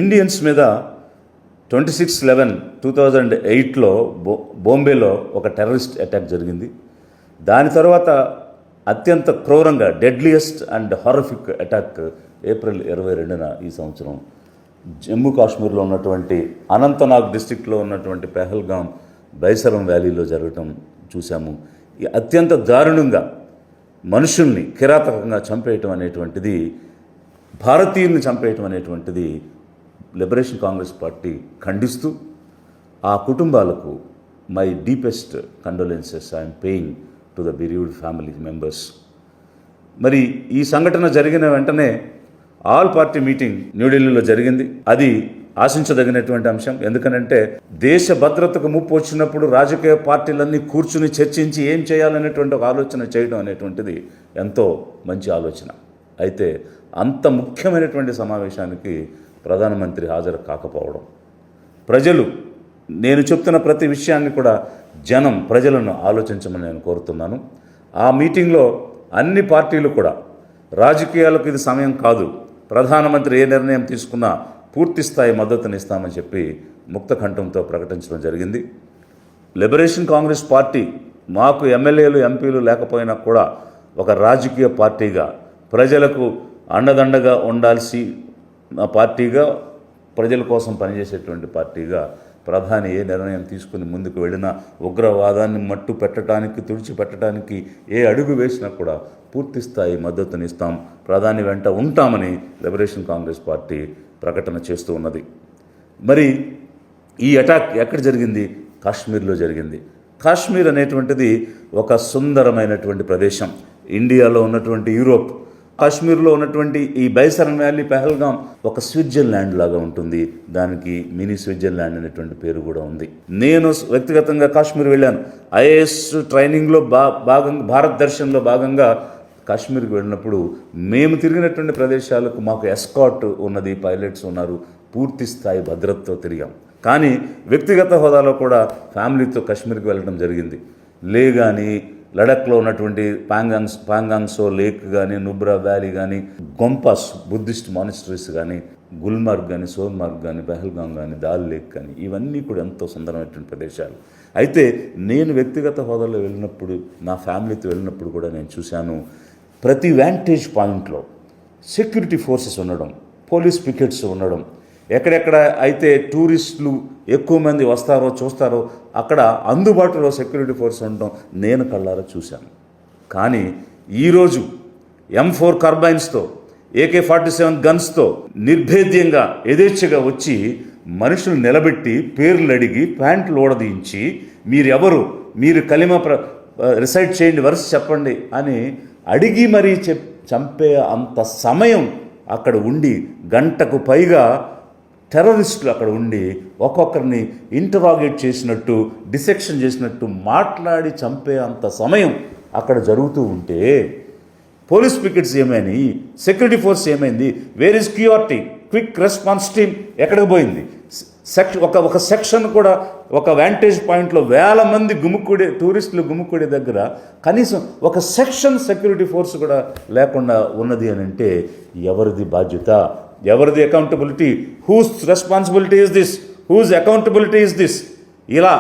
Indians మీద 26/11/2008లో బాంబేలో ఒక టెర్రరిస్ట్ అటాక్ జరిగింది. దాని తర్వాత అత్యంత క్రూరంగా deadliest and horrific attack April 22న ఈ సంవత్సరం జమ్మూ కాశ్మీర్లో ఉన్నటువంటి అనంతనాగ్ డిస్టిక్లో ఉన్నటువంటి పెహల్గాం బైసరం వ్యాలీలో జరగటం చూసాము. ఈ అత్యంత దారుణంగా మనుషుల్ని కిరాతకంగా చంపేయటం అనేటువంటిది, భారతీయుల్ని చంపేయటం అనేటువంటిది లిబరేషన్ కాంగ్రెస్ పార్టీ ఖండిస్తూ ఆ కుటుంబాలకు my deepest condolences I'm paying to the bereaved family members. మరి ఈ సంఘటన జరిగిన వెంటనే ఆల్ పార్టీ మీటింగ్ న్యూఢిల్లీలో జరిగింది. అది ఆశించదగినటువంటి అంశం. ఎందుకనంటే దేశ భద్రతకు ముప్పు వచ్చినప్పుడు రాజకీయ పార్టీలన్నీ కూర్చుని చర్చించి ఏం చేయాలనేటువంటి ఒక ఆలోచన చేయడం అనేటువంటిది ఎంతో మంచి ఆలోచన. అయితే అంత ముఖ్యమైనటువంటి సమావేశానికి ప్రధానమంత్రి హాజరు కాకపోవడం, ప్రజలు, నేను చెప్తున్న ప్రతి విషయాన్ని కూడా ప్రజలను ఆలోచించమని నేను కోరుతున్నాను. ఆ మీటింగ్లో అన్ని పార్టీలు కూడా రాజకీయాలకు ఇది సమయం కాదు, ప్రధానమంత్రి ఏ నిర్ణయం తీసుకున్నా పూర్తి స్థాయి మద్దతునిస్తామని చెప్పి ముక్త కంఠంతో ప్రకటించడం జరిగింది. లిబరేషన్ కాంగ్రెస్ పార్టీ మాకు ఎమ్మెల్యేలు ఎంపీలు లేకపోయినా కూడా ఒక రాజకీయ పార్టీగా, ప్రజలకు అండదండగా ఉండాల్సి పార్టీగా, ప్రజల కోసం పనిచేసేటువంటి పార్టీగా ప్రధాని ఏ నిర్ణయం తీసుకుని ముందుకు వెళ్ళినా, ఉగ్రవాదాన్ని మట్టు పెట్టడానికి, తుడిచిపెట్టడానికి ఏ అడుగు వేసినా కూడా పూర్తి స్థాయి మద్దతునిస్తాం, ప్రధాని వెంట ఉంటామని లిబరేషన్ కాంగ్రెస్ పార్టీ ప్రకటన చేస్తూ ఉన్నది. మరి ఈ అటాక్ ఎక్కడ జరిగింది? కాశ్మీర్లో జరిగింది. కాశ్మీర్ అనేటువంటిది ఒక సుందరమైనటువంటి ప్రదేశం. ఇండియాలో ఉన్నటువంటి యూరోప్, కాశ్మీర్లో ఉన్నటువంటి ఈ బైసరన్ వ్యాలీ పెహల్గాం ఒక స్విట్జర్లాండ్ లాగా ఉంటుంది. దానికి మినీ స్విట్జర్లాండ్ అనేటువంటి పేరు కూడా ఉంది. నేను వ్యక్తిగతంగా కాశ్మీర్ వెళ్ళాను. ఐఏఎస్ ట్రైనింగ్లో భాగంగా, భారత్ దర్శన్లో భాగంగా కాశ్మీర్కి వెళ్ళినప్పుడు మేము తిరిగినటువంటి ప్రదేశాలకు మాకు ఎస్కాట్ ఉన్నది, పైలట్స్ ఉన్నారు, పూర్తి స్థాయి భద్రతతో తిరిగాం. కానీ వ్యక్తిగత హోదాలో కూడా ఫ్యామిలీతో కాశ్మీర్కి వెళ్ళడం జరిగింది. లే కానీ, లడఖ్లో ఉన్నటువంటి పాంగాంగ్సో లేక్ కానీ, నుబ్రా వ్యాలీ కానీ, గొంపాస్ బుద్ధిస్ట్ మానిస్టరీస్ కానీ, గుల్మార్గ్ కానీ, సోన్మార్గ్ కానీ, పెహల్గాం కానీ, దాల్ లేక్ కానీ, ఇవన్నీ కూడా ఎంతో సుందరమైనటువంటి ప్రదేశాలు. అయితే నేను వ్యక్తిగత హోదాలో వెళ్ళినప్పుడు, నా ఫ్యామిలీతో వెళ్ళినప్పుడు కూడా నేను చూశాను, ప్రతి వ్యాంటేజ్ పాయింట్లో సెక్యూరిటీ ఫోర్సెస్ ఉండడం, పోలీస్ పికెట్స్ ఉండడం, ఎక్కడెక్కడ అయితే టూరిస్టులు ఎక్కువ మంది వస్తారో చూస్తారో అక్కడ అందుబాటులో సెక్యూరిటీ ఫోర్స్ ఉండడం నేను కళ్ళారా చూశాను. కానీ ఈరోజు M4 కార్బైన్స్తో, AK-47 గన్స్తో నిర్భేద్యంగా యథేచ్ఛగా వచ్చి మనుషులు నిలబెట్టి పేర్లు అడిగి ప్యాంట్లు ఓడదీయించి మీరెవరు, మీరు కలిమ రిసైడ్ చేయండి, వరుస చెప్పండి అని అడిగి మరీ చంపే అంత సమయం అక్కడ ఉండి, గంటకు పైగా టెర్రరిస్టులు అక్కడ ఉండి ఒక్కొక్కరిని ఇంటరాగేట్ చేసినట్టు, డిసెక్షన్ చేసినట్టు మాట్లాడి చంపే అంత సమయం అక్కడ జరుగుతూ ఉంటే పోలీస్ పికెట్స్ ఏమైంది, సెక్యూరిటీ ఫోర్స్ ఏమైంది, where is QRT, quick response team ఎక్కడికి పోయింది? ఒక సెక్షన్ కూడా, ఒక వ్యాంటేజ్ పాయింట్లో వేల మంది టూరిస్టులు గుమ్ముకూడే దగ్గర కనీసం ఒక సెక్షన్ సెక్యూరిటీ ఫోర్స్ కూడా లేకుండా ఉన్నది అని అంటే ఎవరిది బాధ్యత, ఎవరిది accountability? Whose responsibility is this, whose accountability is this? ఇలా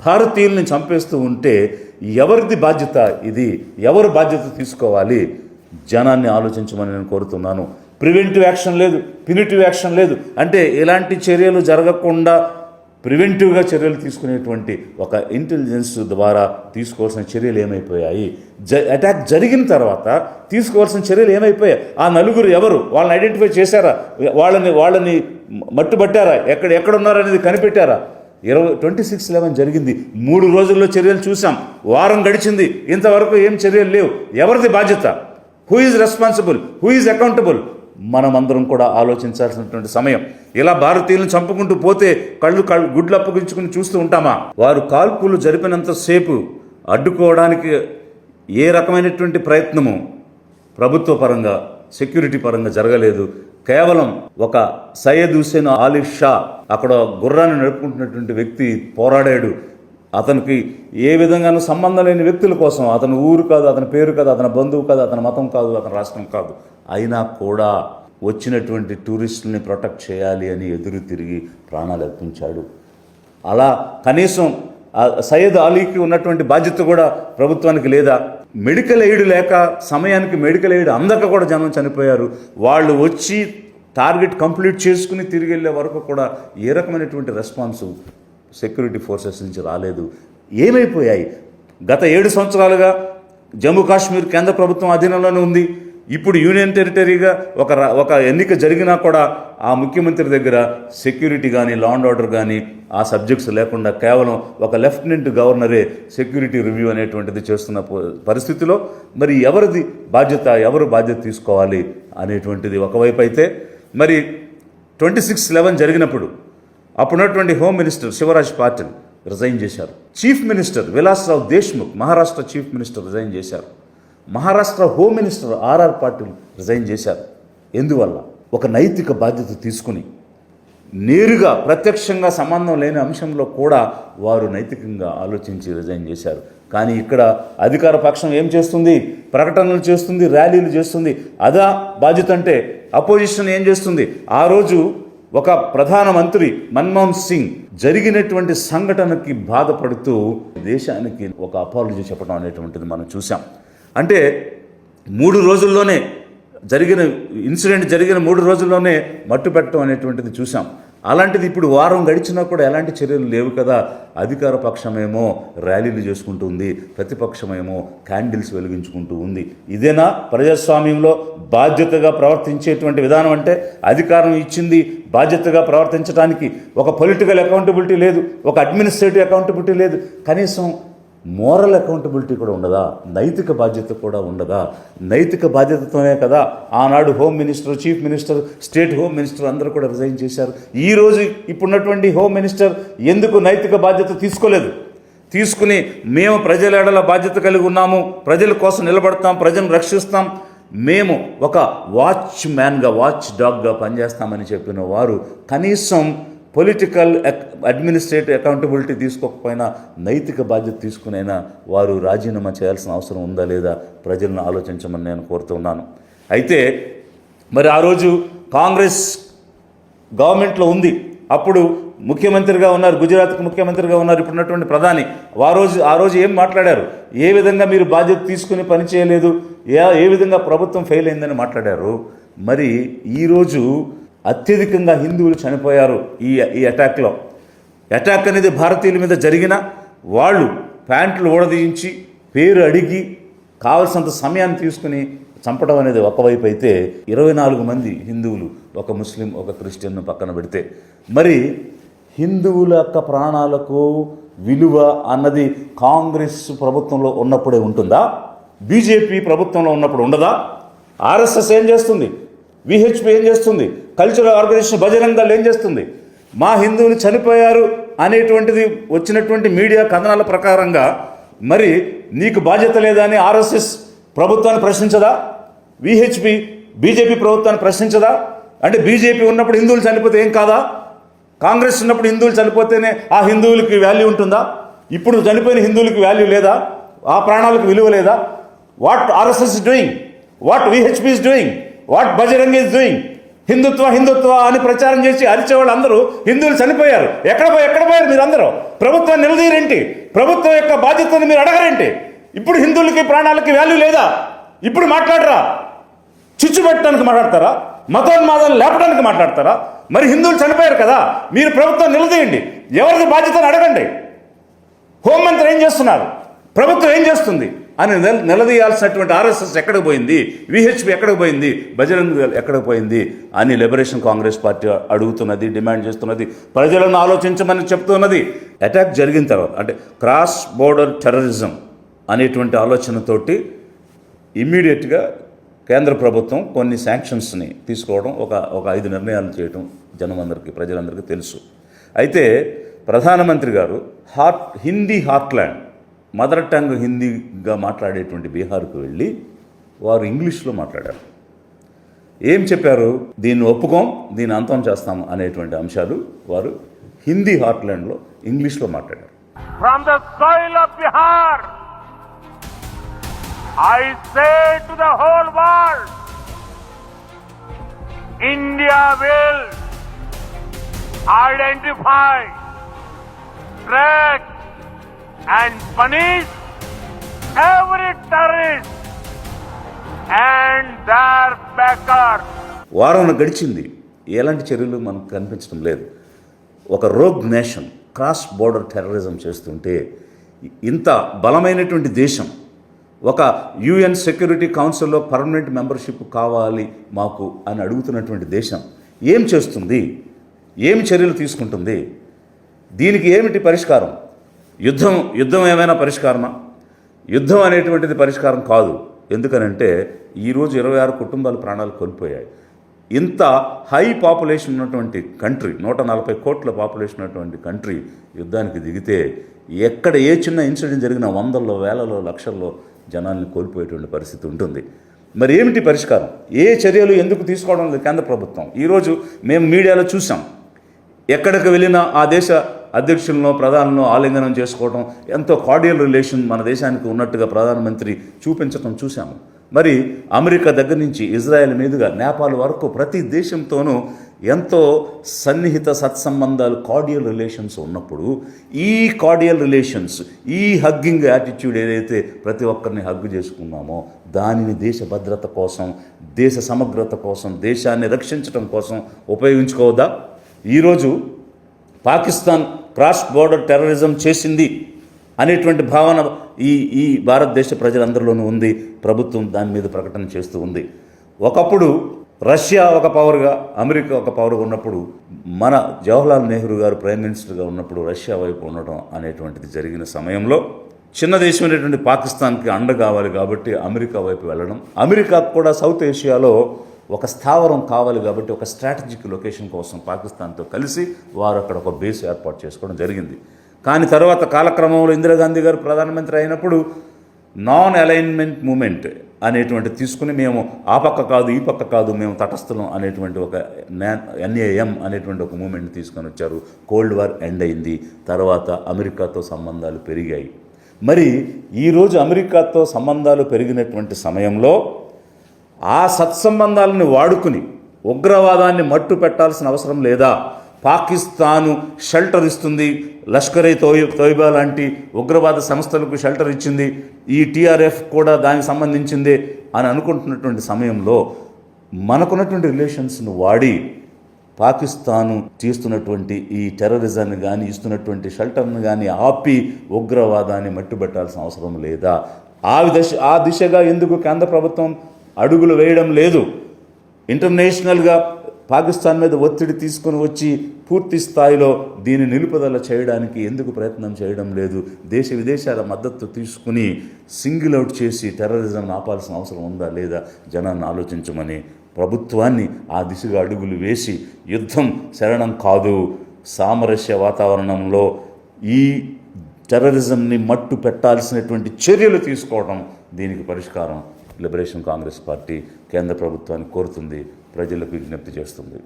భారతీయుల్ని చంపేస్తూ ఉంటే ఎవరిది బాధ్యత ఇది? ఎవరు బాధ్యత తీసుకోవాలి? జనాన్ని ఆలోచించమని నేను కోరుతున్నాను. ప్రివెంటివ్ యాక్షన్ లేదు, ప్యూనిటివ్ యాక్షన్ లేదు. అంటే ఇలాంటి చర్యలు జరగకుండా ప్రివెంటివ్గా చర్యలు తీసుకునేటువంటి ఒక ఇంటెలిజెన్స్ ద్వారా తీసుకోవాల్సిన చర్యలు ఏమైపోయాయి? అటాక్ జరిగిన తర్వాత తీసుకోవాల్సిన చర్యలు ఏమైపోయాయి? ఆ నలుగురు ఎవరు? వాళ్ళని ఐడెంటిఫై చేశారా? వాళ్ళని మట్టుబట్టారా? ఎక్కడున్నారనేది కనిపెట్టారా? 26/11 జరిగింది, 3 రోజుల్లో చర్యలు చూసాం, వారం గడిచింది, ఇంతవరకు ఏం చర్యలు లేవు. ఎవరిది బాధ్యత? Who is responsible, who is accountable? మనమందరం కూడా ఆలోచించాల్సినటువంటి సమయం. ఇలా భారతీయులను చంపుకుంటూ పోతే గుడ్లు అప్పగించుకుని చూస్తూ ఉంటామా? వారు కాల్పులు జరిపినంతసేపు అడ్డుకోవడానికి ఏ రకమైనటువంటి ప్రయత్నము ప్రభుత్వ పరంగా, సెక్యూరిటీ పరంగా జరగలేదు. కేవలం ఒక సయ్యద్ హుస్సేన్ ఆలీ షా, అక్కడ గుర్రాన్ని నడుపుకుంటున్నటువంటి వ్యక్తి పోరాడాడు. అతనికి ఏ విధంగానూ సంబంధం లేని వ్యక్తుల కోసం, అతని ఊరు కాదు, అతని పేరు కాదు, అతని బంధువు కాదు, అతని మతం కాదు, అతని రాష్ట్రం కాదు, అయినా కూడా వచ్చినటువంటి టూరిస్టుల్ని ప్రొటెక్ట్ చేయాలి అని ఎదురు తిరిగి ప్రాణాలు అర్పించాడు. అలా కనీసం సయ్యద్ అలీకి ఉన్నటువంటి బాధ్యత కూడా ప్రభుత్వానికి లేదా? మెడికల్ ఎయిడ్ లేక సమయానికి మెడికల్ ఎయిడ్ అందక కూడా జనం చనిపోయారు. వాళ్ళు వచ్చి టార్గెట్ కంప్లీట్ చేసుకుని తిరిగి వెళ్ళే వరకు కూడా ఏ రకమైనటువంటి రెస్పాన్స్ సెక్యూరిటీ ఫోర్సెస్ నుంచి రాలేదు. ఏమైపోయాయి? గత 7 సంవత్సరాలుగా జమ్మూ కాశ్మీర్ కేంద్ర ప్రభుత్వం అధీనంలోనే ఉంది. ఇప్పుడు యూనియన్ టెరిటరీగా ఒక ఎన్నిక జరిగినా కూడా ఆ ముఖ్యమంత్రి దగ్గర సెక్యూరిటీ కానీ లా అండ్ ఆర్డర్ కానీ ఆ సబ్జెక్ట్స్ లేకుండా కేవలం ఒక లెఫ్టినెంట్ గవర్నరే సెక్యూరిటీ రివ్యూ అనేటువంటిది చేస్తున్న పరిస్థితిలో మరి ఎవరు బాధ్యత తీసుకోవాలి అనేటువంటిది ఒకవైపు అయితే, మరి 26/11 జరిగినప్పుడు అప్పుడున్నటువంటి home minister Shivraj Patil resign చేశారు. Chief minister Vilasrao Deshmukh Maharashtra chief minister resign చేశారు. Maharashtra home minister RR Patil resign చేశారు. ఎందువల్ల? ఒక నైతిక బాధ్యత తీసుకుని నేరుగా ప్రత్యక్షంగా సంబంధం లేని అంశంలో కూడా వారు నైతికంగా ఆలోచించి రిజైన్ చేశారు. కానీ ఇక్కడ అధికార పక్షం ఏం చేస్తుంది? ప్రకటనలు చేస్తుంది, ర్యాలీలు చేస్తుంది. అదా బాధ్యత అంటే అపోజిషన్ ఏం చేస్తుంది? ఆ రోజు ఒక ప్రధానమంత్రి మన్మోహన్ సింగ్ జరిగినటువంటి సంఘటనకి బాధపడుతూ దేశానికి ఒక అపాలజీ చెప్పడం అనేటువంటిది మనం చూసాం. అంటే 3 రోజుల్లోనే ఇన్సిడెంట్ జరిగిన 3 రోజుల్లోనే మట్టు పెట్టడం అనేటువంటిది చూసాం. అలాంటిది ఇప్పుడు వారం గడిచినా కూడా ఎలాంటి చర్యలు లేవు కదా. అధికార పక్షమేమో ర్యాలీలు చేసుకుంటూ ఉంది, ప్రతిపక్షమేమో క్యాండిల్స్ వెలిగించుకుంటూ ఉంది. ఇదేనా ప్రజాస్వామ్యంలో బాధ్యతగా ప్రవర్తించేటువంటి విధానం? అంటే అధికారం ఇచ్చింది బాధ్యతగా ప్రవర్తించడానికి. ఒక పొలిటికల్ అకౌంటబిలిటీ లేదు, ఒక అడ్మినిస్ట్రేటివ్ అకౌంటబిలిటీ లేదు, కనీసం మోరల్ అకౌంటబిలిటీ కూడా ఉండదా? నైతిక బాధ్యత కూడా ఉండదా? నైతిక బాధ్యతతోనే కదా ఆనాడు home minister, chief minister, state home minister అందరూ కూడా రిజైన్ చేశారు. ఈరోజు ఇప్పుడున్నటువంటి హోమ్ మినిస్టర్ ఎందుకు నైతిక బాధ్యత తీసుకోలేదు? తీసుకుని మేము ప్రజల ఎడల బాధ్యత కలిగి ఉన్నాము, ప్రజల కోసం నిలబడతాం, ప్రజలను రక్షిస్తాం, మేము ఒక వాచ్ డాగ్గా పనిచేస్తామని చెప్పిన వారు కనీసం పొలిటికల్ అడ్మినిస్ట్రేటివ్ అకౌంటబిలిటీ తీసుకోకపోయినా నైతిక బాధ్యత తీసుకునైనా వారు రాజీనామా చేయాల్సిన అవసరం ఉందా లేదా ప్రజలను ఆలోచించమని నేను కోరుతున్నాను. అయితే మరి ఆ రోజు కాంగ్రెస్ గవర్నమెంట్లో ఉంది, అప్పుడు ముఖ్యమంత్రిగా ఉన్నారు, గుజరాత్కు ముఖ్యమంత్రిగా ఉన్నారు ఇప్పుడున్నటువంటి ప్రధాని. ఆ రోజు ఏం మాట్లాడారు? ఏ విధంగా మీరు బాధ్యత తీసుకుని పని చేయలేదు, ఏ విధంగా ప్రభుత్వం ఫెయిల్ అయిందని మాట్లాడారు. మరి ఈరోజు అత్యధికంగా హిందువులు చనిపోయారు ఈ అటాక్లో. అటాక్ అనేది భారతీయుల మీద జరిగిన వాళ్ళు ప్యాంట్లు ఊడదీయించి పేరు అడిగి కావలసినంత సమయాన్ని తీసుకుని చంపడం అనేది ఒకవైపు అయితే 24 మంది హిందువులు, ఒక ముస్లిం, ఒక క్రిస్టియన్ను పక్కన పెడితే, మరి హిందువుల యొక్క ప్రాణాలకు విలువ అన్నది కాంగ్రెస్ ప్రభుత్వంలో ఉన్నప్పుడే ఉంటుందా? బీజేపీ ప్రభుత్వంలో ఉన్నప్పుడు ఉండదా? ఆర్ఎస్ఎస్ ఏం చేస్తుంది? విహెచ్పి ఏం చేస్తుంది? కల్చరల్ ఆర్గనైజేషన్ బజరంగ్ దళ్ ఏం చేస్తుంది? మా హిందువులు చనిపోయారు అనేటువంటిది వచ్చినటువంటి మీడియా కథనాల ప్రకారంగా మరి నీకు బాధ్యత లేదా అని ఆర్ఎస్ఎస్ ప్రభుత్వాన్ని ప్రశ్నించదా? విహెచ్పి బీజేపీ ప్రభుత్వాన్ని ప్రశ్నించదా? అంటే బీజేపీ ఉన్నప్పుడు హిందువులు చనిపోతే ఏం కాదా? కాంగ్రెస్ ఉన్నప్పుడు హిందువులు చనిపోతేనే ఆ హిందువులకి వాల్యూ ఉంటుందా? ఇప్పుడు చనిపోయిన హిందువులకి వాల్యూ లేదా? ఆ ప్రాణాలకు విలువ లేదా? What RSS is doing, what VHP is doing, what Bajrang is doing? Hindutva అని ప్రచారం చేసి అరిచేవాళ్ళు అందరూ హిందువులు చనిపోయారు. ఎక్కడ పోయారు మీరందరూ? ప్రభుత్వాన్ని నిలదీయరేంటి? ప్రభుత్వం యొక్క బాధ్యతను మీరు అడగరేంటి? ఇప్పుడు హిందువులకి ప్రాణాలకి వాల్యూ లేదా? ఇప్పుడు మాట్లాడరా? చిచ్చు పెట్టడానికి మాట్లాడతారా? మతోన్మాదాలు లేపడానికి మాట్లాడతారా? మరి హిందువులు చనిపోయారు కదా, మీరు ప్రభుత్వం నిలదీయండి, ఎవరిది బాధ్యతను అడగండి. హోంమంత్రి ఏం చేస్తున్నారు, ప్రభుత్వం ఏం చేస్తుంది అని నిలదీయాల్సినటువంటి ఆర్ఎస్ఎస్ ఎక్కడికి పోయింది, విహెచ్పి ఎక్కడికి పోయింది, బజరంగ్ దళ్ ఎక్కడికి పోయింది అని లిబరేషన్ కాంగ్రెస్ పార్టీ అడుగుతున్నది, డిమాండ్ చేస్తున్నది, ప్రజలను ఆలోచించమని చెప్తున్నది. అటాక్ జరిగిన తర్వాత అంటే క్రాస్ బోర్డర్ టెర్రరిజం అనేటువంటి ఆలోచనతోటి ఇమ్మీడియట్గా కేంద్ర ప్రభుత్వం కొన్ని శాంక్షన్స్ని తీసుకోవడం, ఒక 5 నిర్ణయాలు చేయడం జనమందరికీ, ప్రజలందరికీ తెలుసు. అయితే ప్రధానమంత్రి గారు హిందీ హార్ట్లాండ్, మదర్ టంగ్ హిందీగా మాట్లాడేటువంటి బీహార్కు వెళ్ళి వారు ఇంగ్లీష్లో మాట్లాడారు. ఏం చెప్పారు? దీన్ని ఒప్పుకోం, దీన్ని అంతం చేస్తాం అనేటువంటి అంశాలు వారు హిందీ హార్ట్లాండ్లో ఇంగ్లీష్లో మాట్లాడారు. From the soil of Bihar, I say to the whole world, India will identify, track and punish every terrorist and their backers. వారం గడిచింది, ఎలాంటి చర్యలు మనకు కనిపించడం లేదు. ఒక rogue nation cross border terrorism చేస్తుంటే ఇంత బలమైనటువంటి దేశం, ఒక యుఎన్ సెక్యూరిటీ కౌన్సిల్లో పర్మనెంట్ మెంబర్షిప్ కావాలి మాకు అని అడుగుతున్నటువంటి దేశం ఏం చేస్తుంది? ఏమి చర్యలు తీసుకుంటుంది? దీనికి ఏమిటి పరిష్కారం? యుద్ధం ఏమైనా పరిష్కారమా? యుద్ధం అనేటువంటిది పరిష్కారం కాదు. ఎందుకనంటే ఈరోజు 26 కుటుంబాలు ప్రాణాలు కోల్పోయాయి. ఇంత హై పాపులేషన్ ఉన్నటువంటి కంట్రీ, 140 కోట్ల పాపులేషన్ ఉన్నటువంటి కంట్రీ యుద్ధానికి దిగితే ఎక్కడ ఏ చిన్న ఇన్సిడెంట్ జరిగినా వందల్లో, వేలలో, లక్షల్లో జనాల్ని కోల్పోయేటువంటి పరిస్థితి ఉంటుంది. మరి ఏమిటి పరిష్కారం? ఏ చర్యలు ఎందుకు తీసుకోవడం లేదు కేంద్ర ప్రభుత్వం? ఈరోజు మేము మీడియాలో చూసాం, ఎక్కడికి వెళ్ళినా ఆ దేశ అధ్యక్షులను, ప్రధానులను ఆలింగనం చేసుకోవడం, ఎంతో కార్డియల్ రిలేషన్ మన దేశానికి ఉన్నట్టుగా ప్రధానమంత్రి చూపించడం చూసాము. మరి అమెరికా దగ్గర నుంచి ఇజ్రాయెల్ మీదుగా నేపాల్ వరకు ప్రతి దేశంతోనూ ఎంతో సన్నిహిత సత్సంబంధాలు, కార్డియల్ రిలేషన్స్ ఉన్నప్పుడు ఈ కార్డియల్ రిలేషన్స్, ఈ హగ్గింగ్ యాటిట్యూడ్ ఏదైతే ప్రతి ఒక్కరిని హగ్గు చేసుకున్నామో దానిని దేశ భద్రత కోసం, దేశ సమగ్రత కోసం, దేశాన్ని రక్షించడం కోసం ఉపయోగించుకోవద్దా? ఈరోజు పాకిస్తాన్ క్రాస్ బోర్డర్ టెర్రరిజం చేసింది అనేటువంటి భావన ఈ భారతదేశ ప్రజలందరిలోనూ ఉంది. ప్రభుత్వం దాని మీద ప్రకటన చేస్తూ ఉంది. ఒకప్పుడు రష్యా ఒక పవర్గా, అమెరికా ఒక పవర్గా ఉన్నప్పుడు, మన జవహర్లాల్ నెహ్రూ గారు ప్రైమ్ మినిస్టర్గా ఉన్నప్పుడు రష్యా వైపు ఉండటం అనేటువంటిది జరిగిన సమయంలో చిన్న దేశం అనేటువంటి పాకిస్తాన్కి అండ కావాలి కాబట్టి అమెరికా వైపు వెళ్ళడం, అమెరికాకు కూడా సౌత్ ఏషియాలో ఒక స్థావరం కావాలి కాబట్టి ఒక స్ట్రాటజిక్ లొకేషన్ కోసం పాకిస్తాన్తో కలిసి వారు అక్కడ ఒక బేస్ ఏర్పాటు చేసుకోవడం జరిగింది. కానీ తర్వాత కాలక్రమంలో ఇందిరాగాంధీ గారు ప్రధానమంత్రి అయినప్పుడు నాన్ అలైన్మెంట్ మూమెంట్ అనేటువంటి తీసుకుని మేము ఆ పక్క కాదు, ఈ పక్క కాదు, మేము తటస్థలం అనేటువంటి ఒక NAM అనేటువంటి ఒక మూమెంట్ తీసుకొని వచ్చారు. కోల్డ్ వార్ ఎండ్ అయింది. తర్వాత అమెరికాతో సంబంధాలు పెరిగాయి. మరి ఈరోజు అమెరికాతో సంబంధాలు పెరిగినటువంటి సమయంలో ఆ సత్సంబంధాలను వాడుకుని ఉగ్రవాదాన్ని మట్టు పెట్టాల్సిన అవసరం లేదా? పాకిస్తాను షెల్టర్ ఇస్తుంది, లష్కర్ తోయిబా లాంటి ఉగ్రవాద సంస్థలకు షెల్టర్ ఇచ్చింది, ఈ TRF కూడా దానికి సంబంధించిందే అని అనుకుంటున్నటువంటి సమయంలో మనకున్నటువంటి రిలేషన్స్ను వాడి పాకిస్తాను చేస్తున్నటువంటి ఈ టెర్రరిజాన్ని కానీ, ఇస్తున్నటువంటి షెల్టర్ను కానీ ఆపి ఉగ్రవాదాన్ని మట్టుబెట్టాల్సిన అవసరం లేదా? ఆ దిశగా ఎందుకు కేంద్ర ప్రభుత్వం అడుగులు వేయడం లేదు? ఇంటర్నేషనల్గా పాకిస్తాన్ మీద ఒత్తిడి తీసుకొని వచ్చి పూర్తి స్థాయిలో దీన్ని నిలుపుదల చేయడానికి ఎందుకు ప్రయత్నం చేయడం లేదు? దేశ విదేశాల మద్దతు తీసుకుని సింగిల్ అవుట్ చేసి టెర్రరిజం ఆపాల్సిన అవసరం ఉందా లేదా? జనాన్ని ఆలోచించమని ప్రభుత్వాన్ని ఆ దిశగా అడుగులు వేసి యుద్ధం శరణం కాదు, సామరస్య వాతావరణంలో ఈ టెర్రరిజంని మట్టు పెట్టాల్సినటువంటి చర్యలు తీసుకోవడం దీనికి పరిష్కారం లిబరేషన్ కాంగ్రెస్ పార్టీ కేంద్ర ప్రభుత్వాన్ని కోరుతుంది, ప్రజలకు విజ్ఞప్తి చేస్తుంది.